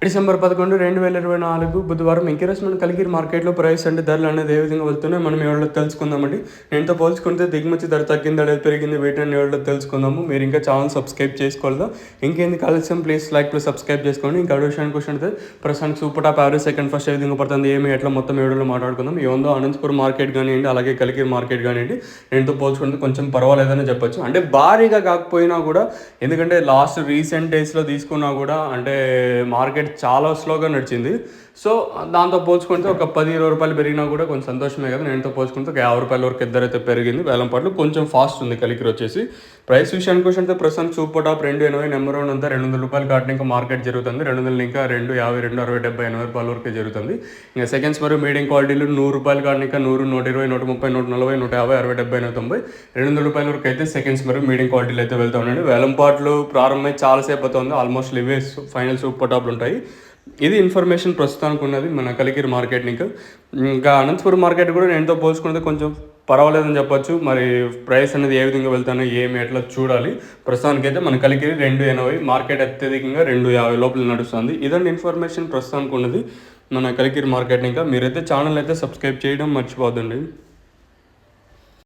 December 11, 2024 బుధవారం ఇంకీరోజు మన కలిగిరి మార్కెట్లో ప్రైస్ అంటే ధరలు అనేది ఏ విధంగా వెళ్తున్నాయి మనం ఎవరిలో తెలుసుకుందామండి. నేనుతో పోల్చుకుంటే దిగుమతి ధర తగ్గింది, అనేది పెరిగింది, వీటిని ఎవరిలో తెలుసుకుందాము. మీరు ఇంకా ఛానల్ సబ్స్క్రైబ్ చేసుకోలేదా? ఇంకేంది కలిసి ప్లీజ్ లైక్ ప్లీజ్ సబ్స్క్రైబ్ చేసుకోండి. ఇంకా విషయానికి క్వశ్చన్ అయితే ప్రస్తుతానికి super top average second first ఏ విధంగా పడుతుంది, ఏమి ఎట్లా మొత్తం ఎవరిలో మాట్లాడుకుందాం. ఏముందో అనంతపురం మార్కెట్ కానివ్వండి, అలాగే కలిగిరి మార్కెట్ కానివ్వండి, నేనుతో పోల్చుకుంటే కొంచెం పర్వాలేదని చెప్పొచ్చు. అంటే భారీగా కాకపోయినా కూడా, ఎందుకంటే లాస్ట్ రీసెంట్ డేస్లో తీసుకున్నా కూడా అంటే మార్కెట్ చాలా స్లోగా నడిచింది. సో దాంతో పోల్చుకుంటే ఒక 10-20 రూపాయలు పెరిగినా కూడా కొంచెం సంతోషమే కదా. నేనుతో పోల్చుకుంటే ఒక 50 రూపాయల వరకు ఇద్దరైతే పెరిగింది. వేలం పాటలు కొంచెం ఫాస్ట్ ఉంది కలికిరి వచ్చేసి. ప్రైస్ విషయానికి వస్తే ప్రస్తుతం సూపర్ టాప్ 280 నెంబర్ 1 అంతా 200 రూపాయలు కాటిన ఇంకా మార్కెట్ జరుగుతుంది. 200 ఇంకా 250, 260, 70, 80 రూపాయల వరకు జరుగుతుంది. ఇంకా సెకండ్స్ మరియు మీడియం క్వాలిటీలు 100 రూపాయలు కాటిన ఇంకా 100, 120, 130, 140, 150, 60, 70, 90, 200 రూపాయల వరకు అయితే సెకండ్స్ మరియు మీడియం క్వాలిటీలు అయితే వెళ్తూ ఉండండి. వేలం పాటలు ప్రారంభమై చాలాసేపు అవుతుంది. ఆల్మోస్ట్ ఇవే ఫైనల్ సూపర్ టాప్లు ఉంటాయి. ఇది ఇన్ఫర్మేషన్ ప్రస్తుతానికి ఉన్నది మన కలికిరి మార్కెట్. ఇంకా అనంతపురం మార్కెట్ కూడా నేనుతో పోల్చుకుంటే కొంచెం పర్వాలేదని చెప్పొచ్చు. మరి ప్రైస్ అనేది ఏ విధంగా వెళ్తానో ఏమి ఎట్లా చూడాలి. ప్రస్తుతానికైతే మన కలికిరి 280, మార్కెట్ అత్యధికంగా 250 లోపల నడుస్తుంది. ఇదండి ఇన్ఫర్మేషన్ ప్రస్తుతానికి ఉన్నది మన కలికిరి మార్కెట్. ఇంకా మీరైతే ఛానల్ అయితే సబ్స్క్రైబ్ చేయడం మర్చిపోద్దండి.